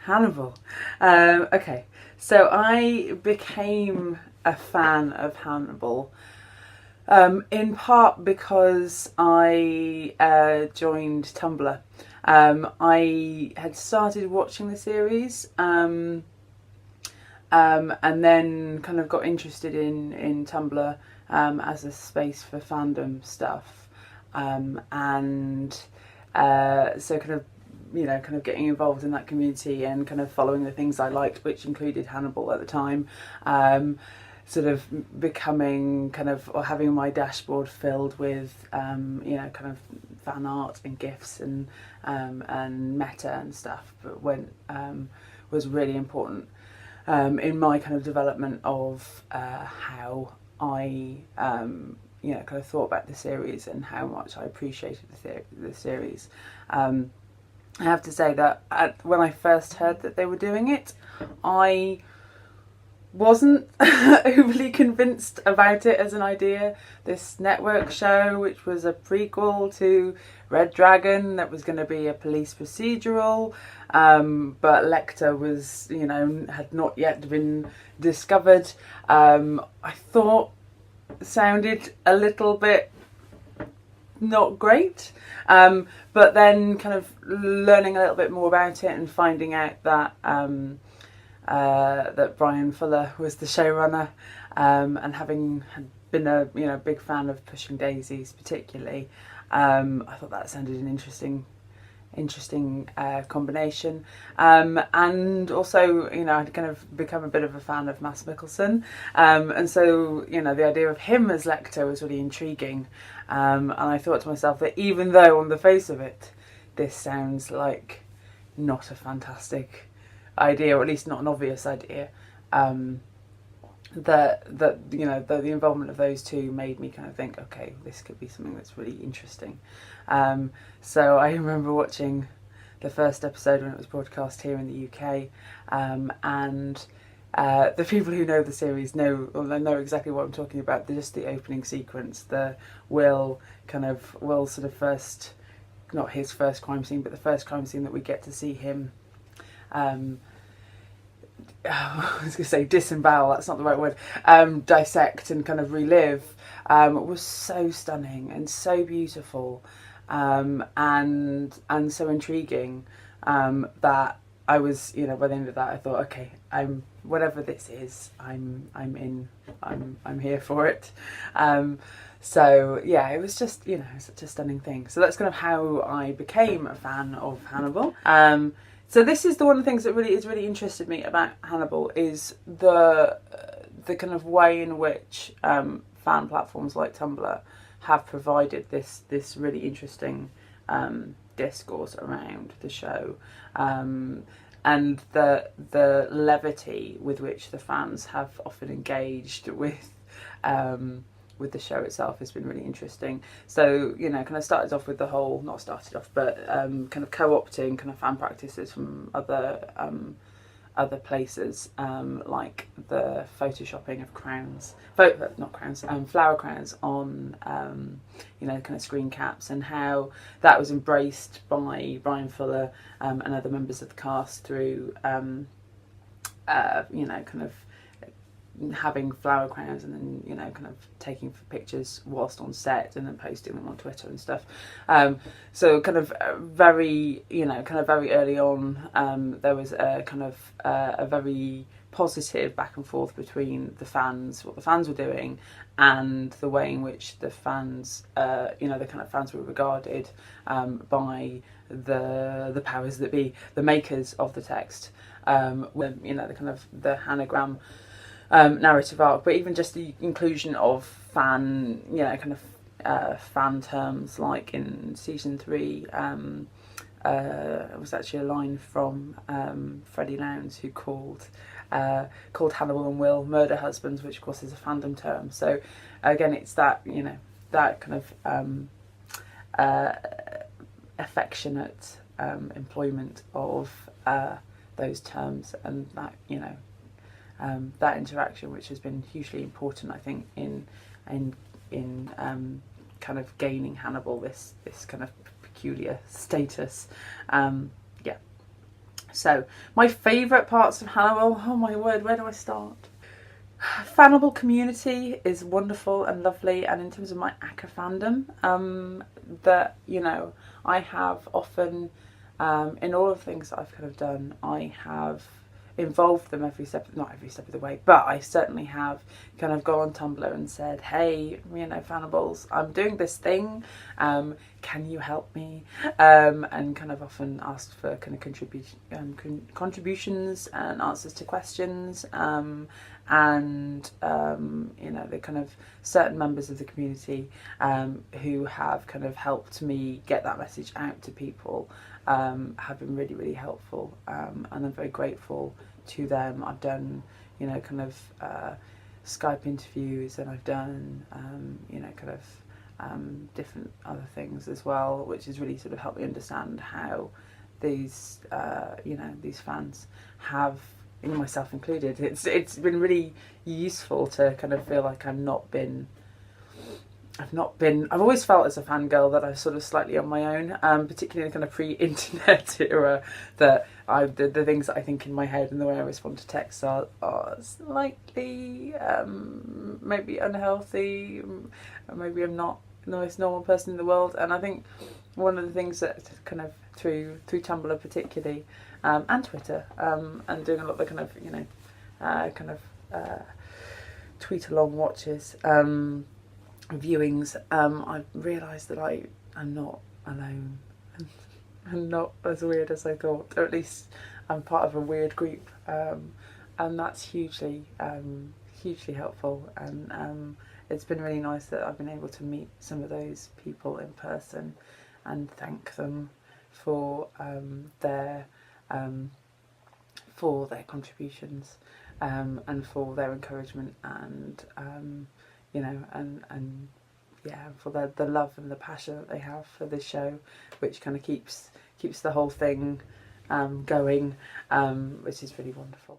Hannibal. Okay, so I became a fan of Hannibal in part because I joined Tumblr. I had started watching the series and then kind of got interested in Tumblr as a space for fandom stuff. And so kind of kind of getting involved in that community and kind of following the things I liked, which included Hannibal at the time. Sort of becoming kind of, or having my dashboard filled with, kind of fan art and GIFs and meta and stuff, but when was really important in my kind of development of how I kind of thought about the series and how much I appreciated the series. I have to say that when I first heard that they were doing it, I wasn't overly convinced about it as an idea. This network show, which was a prequel to Red Dragon, that was going to be a police procedural, but Lecter was, had not yet been discovered. I thought sounded a little bit not great, but then kind of learning a little bit more about it and finding out that that Brian Fuller was the showrunner, and having been a big fan of Pushing Daisies particularly, I thought that sounded an interesting combination, and also I'd kind of become a bit of a fan of Mads Mikkelsen, and so the idea of him as Lecter was really intriguing, and I thought to myself that even though on the face of it this sounds like not a fantastic idea, or at least not an obvious idea, that the involvement of those two made me kind of think, okay, this could be something that's really interesting. So I remember watching the first episode when it was broadcast here in the UK, and the people who know the series know exactly what I'm talking about. Just the opening sequence, the Will's sort of first, not his first crime scene, but the first crime scene that we get to see him I was going to say disembowel, that's not the right word, dissect and kind of relive, was so stunning and so beautiful, and so intriguing, that I was, by the end of that I thought, okay, whatever this is, I'm here for it. So yeah, it was just such a stunning thing. So that's kind of how I became a fan of Hannibal. So this is the one of the things that really interested me about Hannibal, is the kind of way in which fan platforms like Tumblr have provided this really interesting discourse around the show, and the levity with which the fans have often engaged with the show itself has been really interesting. So, kind of started off with the whole, not started off, but kind of co-opting kind of fan practices from other places, like the photoshopping of flower crowns on, kind of screen caps, and how that was embraced by Brian Fuller and other members of the cast through, kind of having flower crowns and then kind of taking pictures whilst on set and then posting them on Twitter and stuff. So kind of very early on, there was a kind of a very positive back and forth between the fans, what the fans were doing, and the way in which the fans, the kind of fans were regarded by the powers that be, the makers of the text, the kind of the anagram narrative arc, but even just the inclusion of fan, fan terms, like in season 3, it was actually a line from Freddie Lowndes, who called Hannibal and Will murder husbands, which of course is a fandom term. So again, it's that that kind of affectionate employment of those terms, and that that interaction, which has been hugely important, I think, in kind of gaining Hannibal this kind of peculiar status. So my favourite parts of Hannibal, oh my word, where do I start? Fannibal community is wonderful and lovely, and in terms of my aca-fandom, that, you know, I have often, in all of the things that I've kind of done, I have involved them every step, not every step of the way, but I certainly have kind of gone on Tumblr and said, hey, you know, Fannibals, I'm doing this thing, can you help me? And kind of often asked for kind of contributions and answers to questions, and you know, the kind of certain members of the community who have kind of helped me get that message out to people have been really, really helpful, and I'm very grateful to them. I've done, you know, kind of Skype interviews, and I've done, you know, kind of different other things as well, which has really sort of helped me understand how these, you know, these fans have, you know, myself included. It's been really useful to kind of feel like I've always felt as a fangirl that I was sort of slightly on my own, particularly in the kind of pre-internet era, that the things that I think in my head and the way I respond to texts are slightly maybe unhealthy, maybe I'm not the most normal person in the world. And I think one of the things that kind of through Tumblr particularly, and Twitter, and doing a lot of the kind of, you know, tweet along watches, viewings, I've realised that I'm not alone. I'm not as weird as I thought, or at least I'm part of a weird group, and that's hugely helpful. And it's been really nice that I've been able to meet some of those people in person and thank them for their contributions, and for their encouragement, and you know, and yeah, for the love and the passion that they have for this show, which kind of keeps the whole thing going, which is really wonderful.